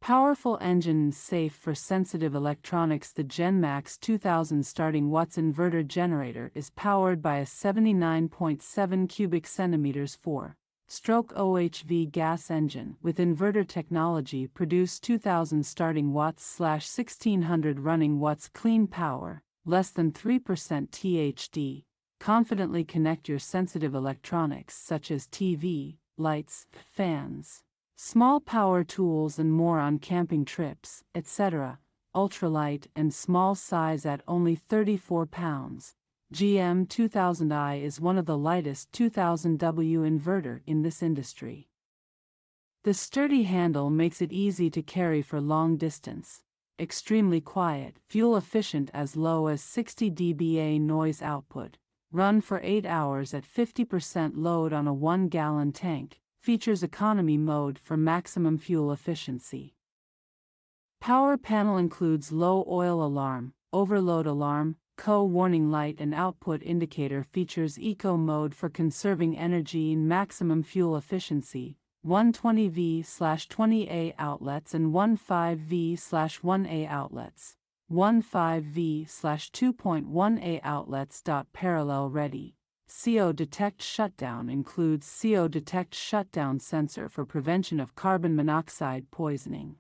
Powerful engine safe for sensitive electronics. The GENMAX 2000 starting watts inverter generator is powered by a 79.7 cubic centimeters 4-stroke OHV gas engine with inverter technology. Produce 2000 starting watts / 1600 running watts clean power, less than 3% THD. Confidently connect your sensitive electronics such as TV, lights, fans, small power tools and more on camping trips, etc. Ultralight and small size at only 34 pounds. GM 2000i is one of the lightest 2000W inverter in this industry. The sturdy handle makes it easy to carry for long distance. Extremely quiet, fuel efficient as low as 60 dBA noise output. Run for 8 hours at 50% load on a 1-gallon tank. Features economy mode for maximum fuel efficiency. Power panel includes low oil alarm, overload alarm, warning light and output indicator. Features eco mode for conserving energy and maximum fuel efficiency. 120V/20A outlets and 15V/1A outlets. 15V/2.1A outlets. Parallel ready. CO detect shutdown includes CO detect shutdown sensor for prevention of carbon monoxide poisoning.